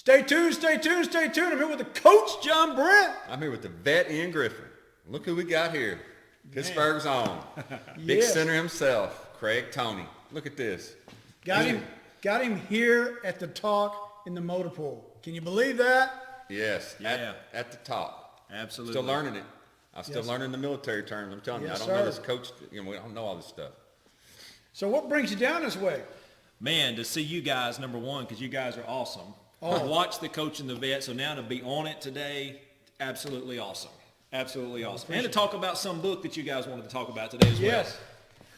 Stay tuned, stay tuned, stay tuned. I'm here with the coach, John Brent. I'm here with the vet, Ian Griffin. Look who we got here. Pittsburgh's own. Big Yes. center himself, Craig Toney. Look at this. Got him here at the talk in the motor pool. Can you believe that? Yes, Yeah. at the top. Absolutely. Still learning it. I'm still Yes. learning the military terms. I'm telling Yes, you, I don't know sir. this coach. We don't know all this stuff. So what brings you down this way? Man, to see you guys, number one, because you guys are awesome. Oh. Watch the coach and the vet, so now to be on it today, absolutely awesome. Absolutely awesome. And to talk about some book that you guys wanted to talk about today as well. Yes.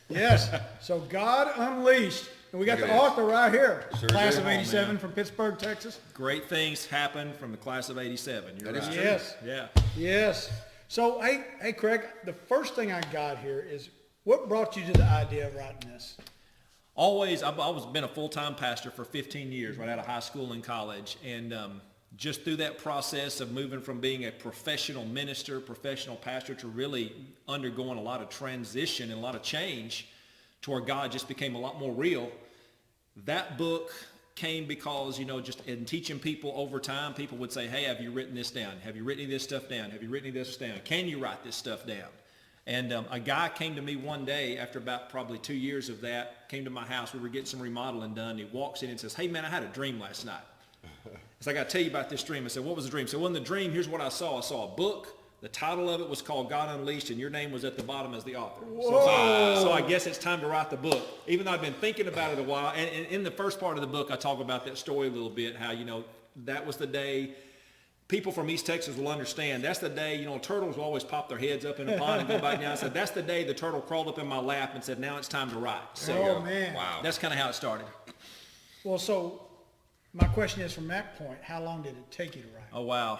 Yes. So God Unleashed. And we got Look the at this. author right here. Sure Class do. of Oh, 87 man. from Pittsburgh, Texas. Great things happen from the class of 87. You're That is right. true. Yes. Yeah. Yes. So, hey, Craig, the first thing I got here is what brought you to the idea of writing this? Always, I've always been a full-time pastor for 15 years, right out of high school and college. And just through that process of moving from being a professional minister, professional pastor, to really undergoing a lot of transition and a lot of change to where God just became a lot more real, that book came because, just in teaching people over time, people would say, hey, have you written this down? Have you written any of this stuff down? Have you written any of this down? Can you write this stuff down? And a guy came to me one day after about probably 2 years of that, came to my house. We were getting some remodeling done. He walks in and says, hey, man, I had a dream last night. So I got to tell you about this dream. I said, what was the dream? So in the dream, here's what I saw. I saw a book. The title of it was called God Unleashed, and your name was at the bottom as the author. So I guess it's time to write the book. Even though I've been thinking about it a while, and in the first part of the book, I talk about that story a little bit, how, that was the day. People from East Texas will understand. That's the day, turtles will always pop their heads up in the pond and go back down. I said, that's the day the turtle crawled up in my lap and said, now it's time to write. So Man. Wow. that's kind of how it started. Well, so my question is, from that point, how long did it take you to write? Oh, wow.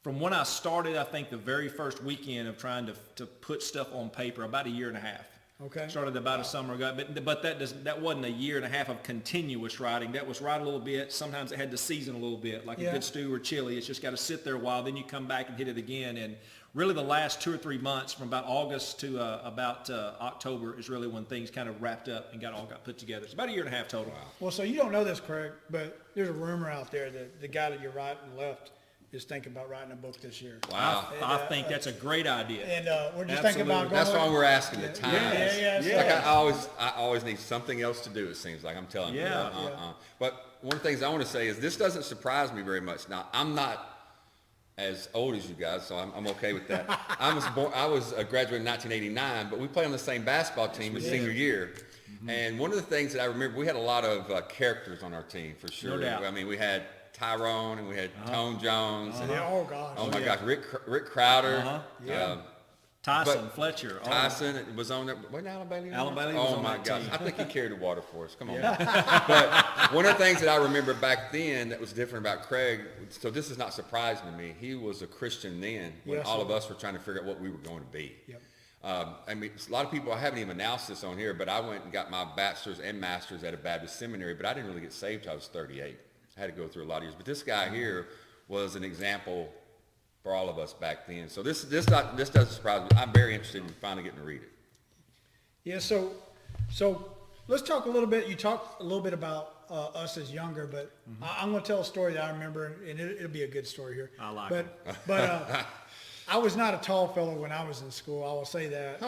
From when I started, I think the very first weekend of trying to put stuff on paper, about a year and a half. Okay. Started about a summer ago, but that wasn't a year and a half of continuous writing. That was write a little bit. Sometimes it had to season a little bit, like a good stew or chili. It's just got to sit there a while. Then you come back and hit it again. And really the last 2 or 3 months, from about August to about October, is really when things kind of wrapped up and got put together. It's about a year and a half total. Wow. Well, so you don't know this, Craig, but there's a rumor out there that the guy that you're writing left is thinking about writing a book this year. Wow. I think that's a great idea. And we're just thinking about going. That's why we're asking the time. Yes. It's like I always need something else to do, it seems like. I'm telling you. Yeah. But one of the things I want to say is this doesn't surprise me very much. Now, I'm not as old as you guys, so I'm okay with that. I was a graduate in 1989, but we played on the same basketball team his senior year. Mm-hmm. And one of the things that I remember, we had a lot of characters on our team, for sure. No doubt. I mean, we had Tyrone, and we had Tone Jones. And, Oh, gosh. oh, my gosh, Rick Crowder. Tyson, Fletcher. Tyson was on there. Wasn't Alan Bailey on Alan there? Bailey was Oh, on my that gosh. team. I think he carried the water for us. Come on. But one of the things that I remember back then that was different about Craig, so this is not surprising to me, he was a Christian then when Yes, all sir. of us were trying to figure out what we were going to be. Yep. I mean, a lot of people, I haven't even announced this on here, but I went and got my bachelor's and master's at a Baptist seminary, but I didn't really get saved till I was 38. I had to go through a lot of years. But this guy here was an example for all of us back then. So this doesn't surprise me. I'm very interested in finally getting to read it. Yeah, so let's talk a little bit. You talked a little bit about us as younger, but I'm going to tell a story that I remember, and it'll be a good story here. I like it. But I was not a tall fellow when I was in school. I will say that.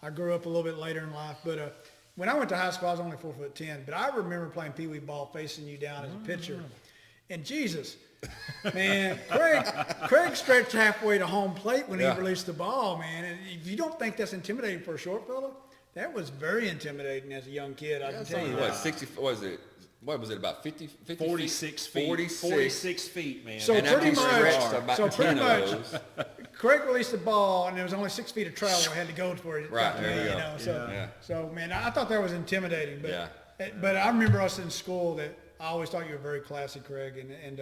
I grew up a little bit later in life, but when I went to high school, I was only 4'10". But I remember playing pee wee ball, facing you down as a pitcher, and Jesus. Man, Craig stretched halfway to home plate when he released the ball, man. And if you don't think that's intimidating for a short fella, that was very intimidating as a young kid. I can tell you that. 60, what was it, about 50 46 feet. 46. 46 feet, man. So And pretty after he stretched much, about 10 of those. Craig released the ball, and there was only 6 feet of travel we had to go for it. Right, there we go. So man, I thought that was intimidating. But Yeah. but I remember us in school that I always thought you were very classy, Craig, and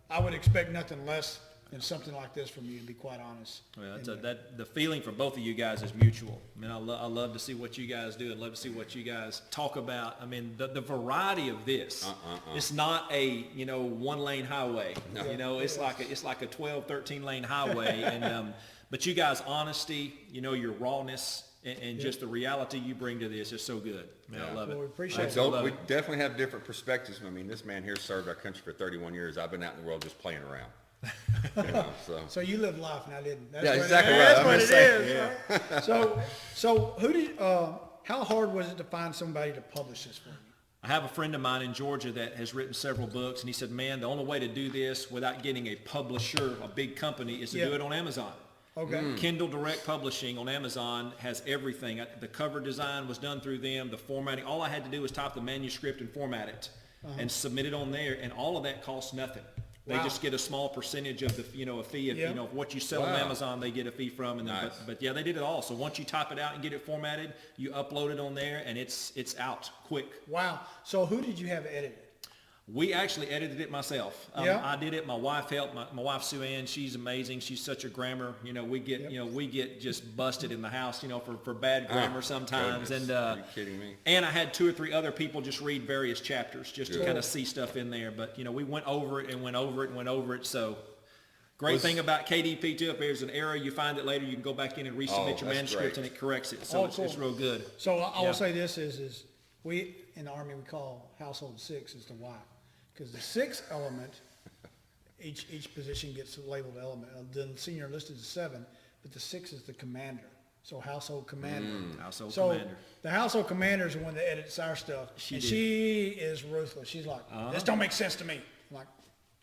I would expect nothing less than something like this from you, to be quite honest. Well, the feeling for both of you guys is mutual. I mean, I love to see what you guys do and love to see what you guys talk about. I mean, the variety of this, it's not a, one lane highway. No. It's like a 12, 13 lane highway. And, but you guys' honesty, your rawness, and just the reality you bring to this is so good. Man, I love it. Well, we appreciate it. We definitely have different perspectives. I mean, this man here served our country for 31 years. I've been out in the world just playing around. So you live life, and I didn't. That's Yeah, what exactly right. That's I'm what just it saying. is. Right? So who did? How hard was it to find somebody to publish this for you? I have a friend of mine in Georgia that has written several books, and he said, man, the only way to do this without getting a publisher, a big company, is to do it on Amazon. Okay. Kindle Direct Publishing on Amazon has everything. The cover design was done through them, the formatting. All I had to do was type the manuscript and format it and submit it on there, and all of that costs nothing. They just get a small percentage of the, a fee of, what you sell on Amazon, they get a fee from. And then, but yeah, they did it all. So once you type it out and get it formatted, you upload it on there, and it's out quick. Wow. So who did you have edit it? We actually edited it myself. I did it. My wife helped. My wife Sue Ann, she's amazing. She's such a grammar. We get just busted in the house, for bad grammar sometimes. Goodness. And Are you kidding me? And I had 2 or 3 other people just read various chapters just to kind of see stuff in there. But we went over it and went over it and went over it. So great thing about KDP too, if there's an error, you find it later, you can go back in and resubmit your manuscript great. and it corrects it. So it's real good. So I will say this is we in the Army we call household 6 is the wife. Because the 6th element, each position gets a labeled element. The senior enlisted is 7, but the 6 is the commander. So household commander. Household so commander. The household commander is the one that edits our stuff. She is ruthless. She's like, this don't make sense to me. I'm like,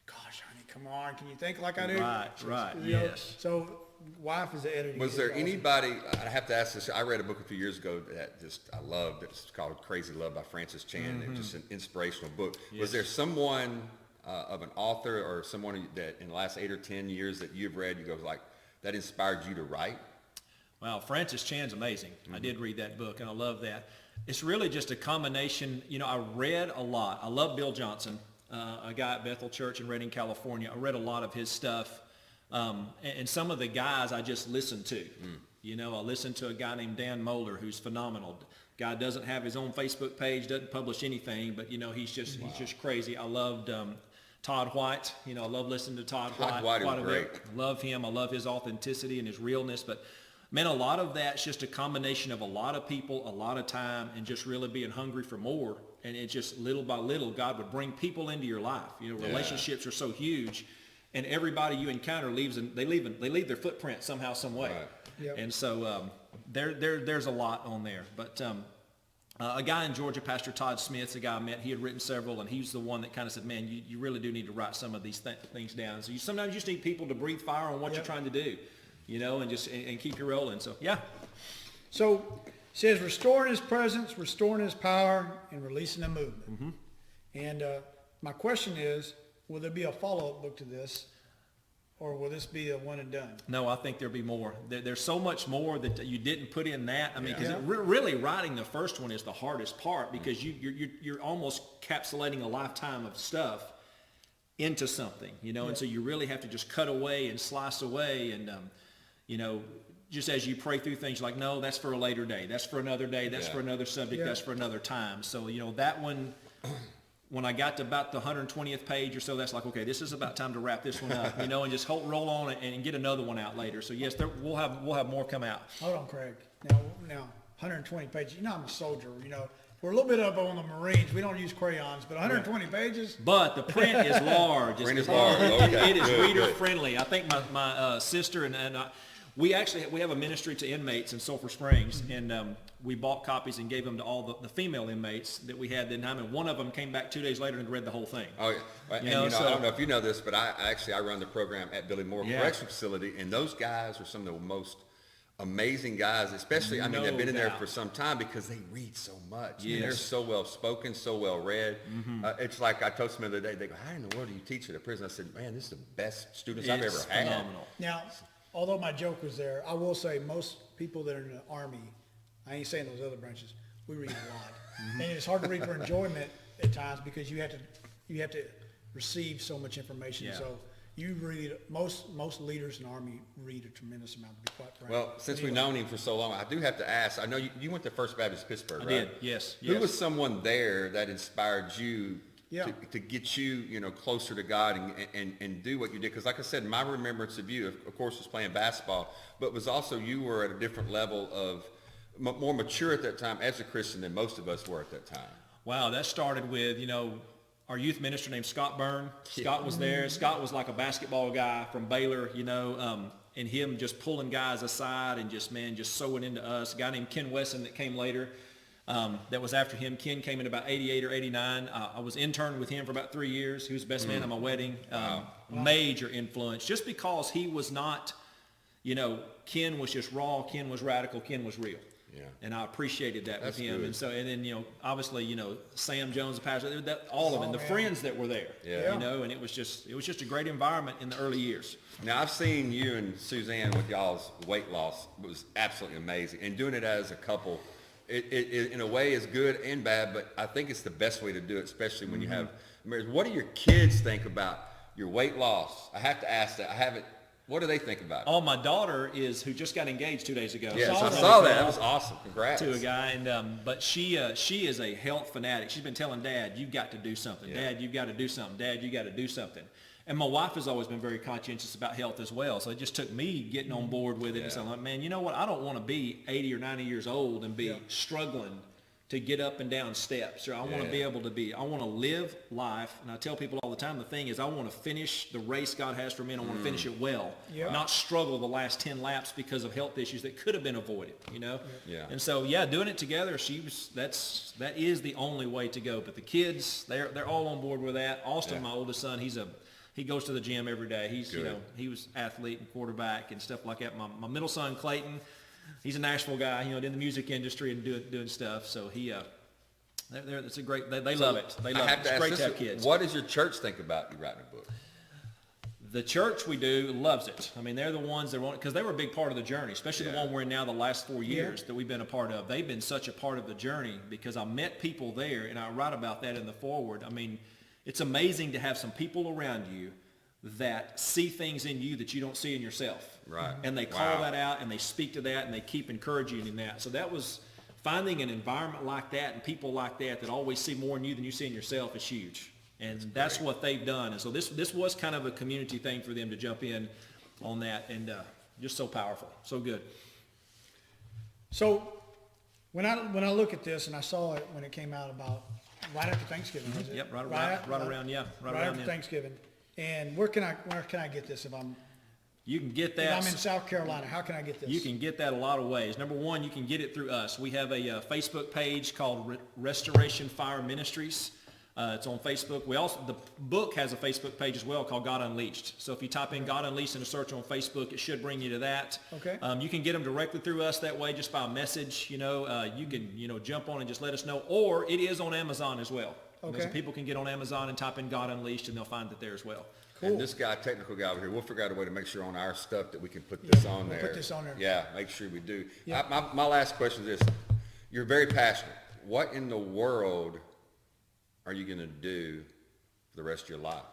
gosh, honey, come on. Can you think like I do? Right, yes. So wife is the editor. Was there anybody, I have to ask this, I read a book a few years ago that I loved. It's called Crazy Love by Francis Chan. It was just an inspirational book. Yes. Was there someone of an author or someone that in the last 8 or 10 years that you've read, you go like, that inspired you to write? Wow, Francis Chan's amazing. I did read that book, and I love that. It's really just a combination. I read a lot. I love Bill Johnson, a guy at Bethel Church in Redding, California. I read a lot of his stuff. And some of the guys I just listened to. I listened to a guy named Dan Moeller who's phenomenal. Guy doesn't have his own Facebook page, doesn't publish anything, but he's just crazy. I loved Todd White. I love listening to Todd White. Todd White is great. I love him. I love his authenticity and his realness. But man, a lot of that's just a combination of a lot of people, a lot of time, and just really being hungry for more. And it just little by little, God would bring people into your life. Relationships are so huge. And everybody you encounter they leave their footprint somehow, some way. Right. Yep. And so there's a lot on there. But a guy in Georgia, Pastor Todd Smith's a guy I met. He had written several, and he's the one that kind of said, man, you really do need to write some of these things down. So sometimes you just need people to breathe fire on what you're trying to do, and just and keep you rolling. So, yeah. So it says restoring his presence, restoring his power, and releasing the movement. And my question is, will there be a follow-up book to this, or will this be a one and done? No, I think there'll be more. There's so much more that you didn't put in that. I mean, because really writing the first one is the hardest part because you're almost encapsulating a lifetime of stuff into something, and so you really have to just cut away and slice away and, just as you pray through things like, no, that's for a later day. That's for another day. That's for another subject. That's for another time. So, that one... When I got to about the 120th page or so, that's like, okay, this is about time to wrap this one up, and just roll on and get another one out later. So yes, we'll have more come out. Hold on, Craig. Now, 120 pages. I'm a soldier. We're a little bit up on the Marines. We don't use crayons, but 120 pages. But the print is large. Print is large. Okay. It is reader friendly. I think my sister and I, we have a ministry to inmates in Sulphur Springs, and we bought copies and gave them to all the female inmates that we had that time, and one of them came back 2 days later and read the whole thing. Oh, yeah. And I don't know if you know this, but I run the program at Billy Moore Correctional Facility, and those guys are some of the most amazing guys, especially, they've been in there for some time because they read so much. Yes. And they're so well spoken, so well read. It's like I told some the other day, they go, how in the world do you teach at a prison? I said, man, this is the best students I've ever had. Phenomenal. Now, although my joke was there, I will say most people that are in the Army, I ain't saying those other branches, we read a lot. And it's hard to read for enjoyment at times because you have to receive so much information. Yeah. So you read, most leaders in the Army read a tremendous amount, to be quite frank. Well, since we've known him for so long, I do have to ask, I know you went to First Baptist Pittsburgh, right? I did, yes. Who was someone there that inspired you Yeah. to get you, closer to God and do what you did? Because like I said, my remembrance of you, of course, was playing basketball, but was also you were at a different level more mature at that time as a Christian than most of us were at that time? Wow, that started with, our youth minister named Scott Byrne. Scott was there. Scott was like a basketball guy from Baylor, and him just pulling guys aside and just sowing into us. A guy named Ken Wesson that came later, that was after him. Ken came in about 88 or 89. I was interned with him for about 3 years. He was the best man at my wedding. Major influence, just because he was not, Ken was just raw, Ken was radical, Ken was real. Yeah. And I appreciated that That's with him. good. And so, and then, obviously, Sam Jones, the pastor, all of them, the friends that were there, Yeah. and it was just a great environment in the early years. Now, I've seen you and Suzanne with y'all's weight loss. It was absolutely amazing. And doing it as a couple, it in a way is good and bad, but I think it's the best way to do it, especially when you have marriage. What do your kids think about your weight loss? I have to ask that. What do they think about it? Oh, my daughter who just got engaged 2 days ago. Yes, I saw that. That was awesome. Congrats. To a guy, but she is a health fanatic. She's been telling Dad, "You've got to do something. Yeah. Dad, you've got to do something. Dad, you got to do something." And my wife has always been very conscientious about health as well. So it just took me getting on board with it and saying, like, man, you know what? I don't want to be 80 or 90 years old and be struggling to get up and down steps. Or I want to be able to I want to live life. And I tell people all the time, the thing is, I want to finish the race God has for me, and I want to finish it well, not struggle the last 10 laps because of health issues that could have been avoided, Yeah. And so, doing it together, that is the only way to go. But the kids, they're all on board with that. Austin, my oldest son, he goes to the gym every day. He was athlete and quarterback and stuff like that. My middle son, Clayton, he's a Nashville guy, in the music industry and doing stuff. So it's a great, they love it. They love it. It's great to have kids. What does your church think about you writing a book? The church we do loves it. I mean, they're the ones that want it, because they were a big part of the journey, especially the one we're in now the last 4 years that we've been a part of. They've been such a part of the journey because I met people there, and I write about that in the foreword. I mean, it's amazing to have some people around you that see things in you that you don't see in yourself. Right. And they call that out, and they speak to that, and they keep encouraging you in that. So that was finding an environment like that and people like that always see more in you than you see in yourself is huge. And that's what they've done. And so this was kind of a community thing for them to jump in on that, and just so powerful, so good. So when I look at this, and I saw it when it came out about right after Thanksgiving, was it? Yep, right around after then. Thanksgiving. And where can I get this You can get if that. I'm in South Carolina? How can I get this? You can get that a lot of ways. Number one, you can get it through us. We have a Facebook page called Restoration Fire Ministries. It's on Facebook. The book has a Facebook page as well called God Unleashed. So if you type in God Unleashed in a search on Facebook, it should bring you to that. Okay. You can get them directly through us that way, just by a message. You can jump on and just let us know. Or it is on Amazon as well. Okay. So people can get on Amazon and type in God Unleashed, and they'll find it there as well. Cool. And this guy, technical guy over here, we'll figure out a way to make sure on our stuff that we can put this on there. Put this on there. Yeah, make sure we do. Yeah. My last question is this. You're very passionate. What in the world are you going to do for the rest of your life?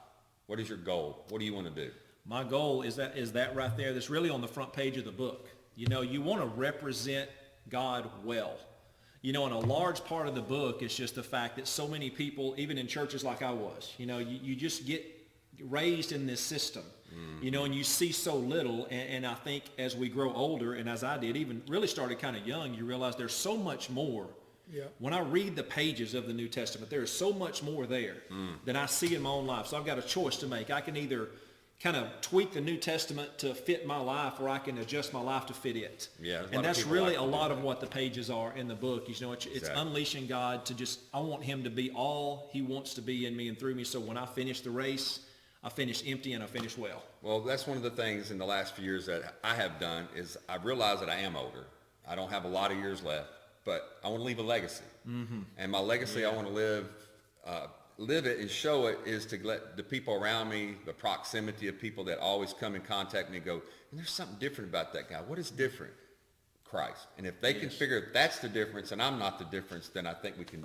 What is your goal? What do you want to do? My goal is that right there. That's really on the front page of the book. You want to represent God well. And a large part of the book is just the fact that so many people, even in churches like I was, you just get raised in this system, and you see so little. And I think as we grow older, and as I did, even really started kind of young, you realize there's so much more. Yeah. When I read the pages of the New Testament, there is so much more there than I see in my own life. So I've got a choice to make. I can either kind of tweak the New Testament to fit my life, or I can adjust my life to fit it. Yeah, and that's really a lot of what the pages are in the book. It's Exactly. unleashing God to I want him to be all he wants to be in me and through me. So when I finish the race, I finish empty and I finish well. Well, that's one of the things in the last few years that I have done is I realize that I am older. I don't have a lot of years left, but I want to leave a legacy. Mm-hmm. And my legacy, I want to live it and show it is to let the people around me, the proximity of people that always come in contact with me, go, there's something different about that guy. What is different? Christ. And if they can figure that's the difference and I'm not the difference, then I think we can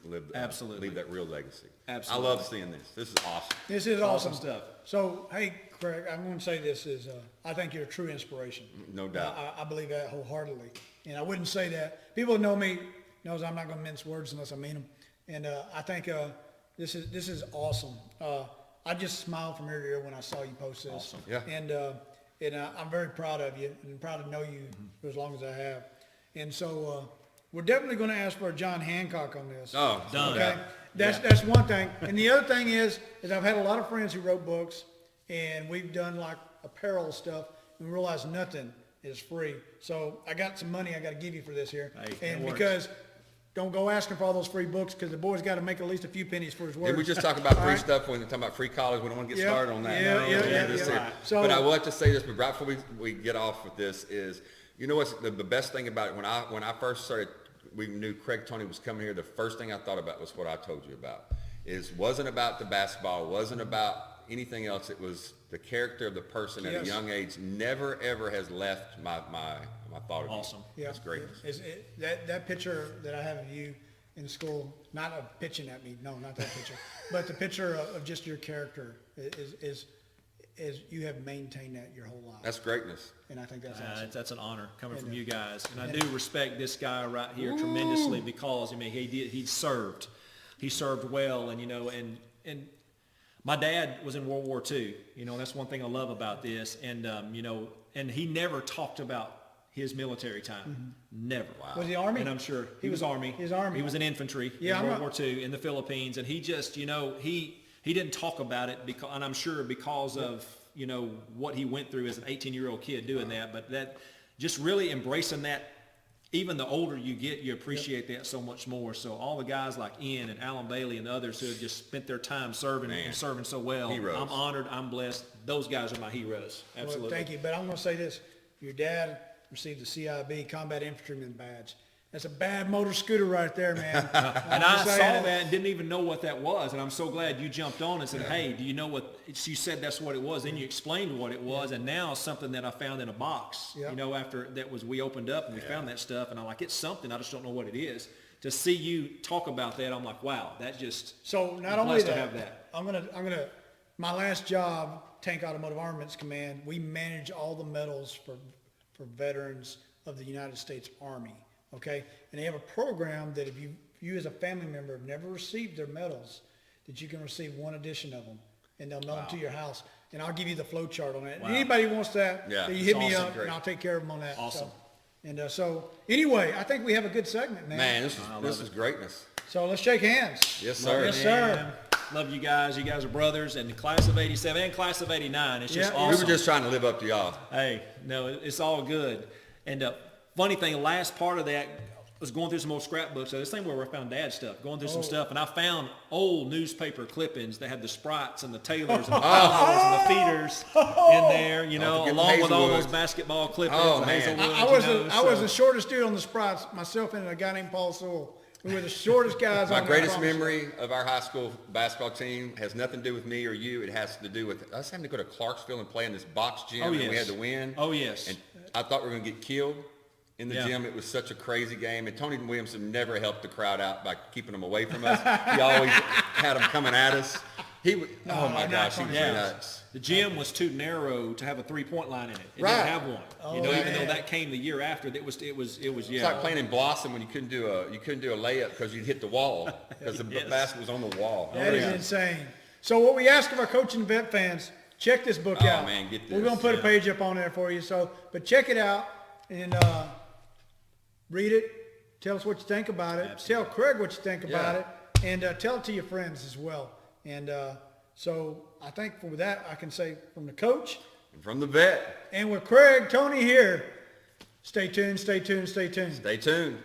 leave that real legacy. Absolutely. I love seeing this. This is awesome. This is awesome stuff. So, hey, Craig, I'm going to say this is, I think you're a true inspiration. No doubt. I believe that wholeheartedly. And I wouldn't say that. People who know me knows I'm not going to mince words unless I mean them. And I think this is awesome. I just smiled from ear to ear when I saw you post this. Awesome. Yeah. And I'm very proud of you and proud to know you for as long as I have. And so we're definitely going to ask for a John Hancock on this. Oh, Done. Okay, Yeah. that's one thing. And the other thing is I've had a lot of friends who wrote books, and we've done like apparel stuff, and we realized nothing is free. So I got some money I got to give you for this here, Hey, that and works. because don't go asking for all those free books, because the boy's got to make at least a few pennies for his words. Did we just talk about All free right? stuff when we're talking about free college? We don't want to get Yeah, started on that. yeah, No, yeah, we'll yeah, do this yeah. here. So- but I will have to say this, but right before we get off with this is, you know what's the best thing about it? When I first started, we knew Craig Toney was coming here. The first thing I thought about was what I told you about. Wasn't about the basketball, wasn't about anything else. It was the character of the person at Yes. a young age. Never ever has left my thought of you. Awesome. Yeah, That's great. That picture that I have of you in school, not of pitching at me, no, not that picture, but the picture of just your character is you have maintained that your whole life. That's greatness. And I think that's awesome. That's an honor coming from And, you guys, and I do respect this guy right here tremendously because I mean he served well, and and my dad was in World War II. That's one thing I love about this, and and he never talked about his military time, never. Wow. Was he Army? And I'm sure he was Army. He was Army. He was in infantry Yeah, in World War II in the Philippines, and he just he didn't talk about it because, and I'm sure because of what he went through as an 18-year-old kid doing that, but that just really embracing that. Even the older you get, you appreciate that so much more. So all the guys like Ian and Alan Bailey and others who have just spent their time serving Man. and serving so well, Heroes. I'm honored, I'm blessed. Those guys are my heroes. Absolutely. Well, thank you. But I'm going to say this. Your dad received the CIB Combat Infantryman Badge. That's a bad motor scooter right there, man. And I saw that and didn't even know what that was. And I'm so glad you jumped on and said, hey, do you know what, you said that's what it was. Then you explained what it was. And now it's something that I found in a box, Yeah. after we opened up and we found that stuff. And I'm like, it's something, I just don't know what it is. To see you talk about that, I'm like, wow, that just, So not I'm only blessed that, to have that. I'm gonna. My last job, Tank Automotive Armaments Command, we manage all the medals for veterans of the United States Army. Okay, and they have a program that if you as a family member have never received their medals, that you can receive one edition of them, and they'll mail them to your house. And I'll give you the flow chart on that. Wow. Anybody who wants that, Yeah, you hit it's me awesome. up, Great. and I'll take care of them on that. Awesome. So anyway, I think we have a good segment, man. Man, I love this is greatness. So let's shake hands. Yes, sir. Yes, sir. Man, love you guys. You guys are brothers. And the class of 87 and class of 89. It's just Yeah, awesome. We were just trying to live up to y'all. Hey, no, it's all good. And funny thing, the last part of that was going through some old scrapbooks. So this thing where I found Dad's stuff, going through some stuff, and I found old newspaper clippings that had the Sprites and the Taylors and the Fowlers and the feeders in there, forget along with all Hazelwoods. those basketball clippings Oh, and man. Hazelwoods. I was the shortest dude on the Sprites, myself and a guy named Paul Sewell. We were the shortest guys My on greatest that. memory of our high school basketball team has nothing to do with me or you. It has to do with us having to go to Clarksville and play in this box gym, Oh, and we yes. had to win. Oh, yes. And I thought we were going to get killed in the Yeah. gym. It was such a crazy game. And Tony Williamson never helped the crowd out by keeping them away from us. He always had them coming at us. Oh my not gosh, he Tony was Yeah. nuts. The gym was too narrow to have a 3-point line in it. It Right. didn't have one. Even man. though that came the year after, it was It's yeah. like playing in Blossom when you couldn't do a layup because you'd hit the wall because the Yes. basket was on the wall. That is insane. So what we ask of our coaching and vet fans, check this book Oh, out. man, get We're this. going to put a Yeah. page up on there for you. But check it out and read it. Tell us what you think about it. Absolutely. Tell Craig what you think about Yeah. it. And tell it to your friends as well. And so I think for that, I can say from the coach And from the vet, and with Craig Toney here, stay tuned, stay tuned, stay tuned. stay tuned.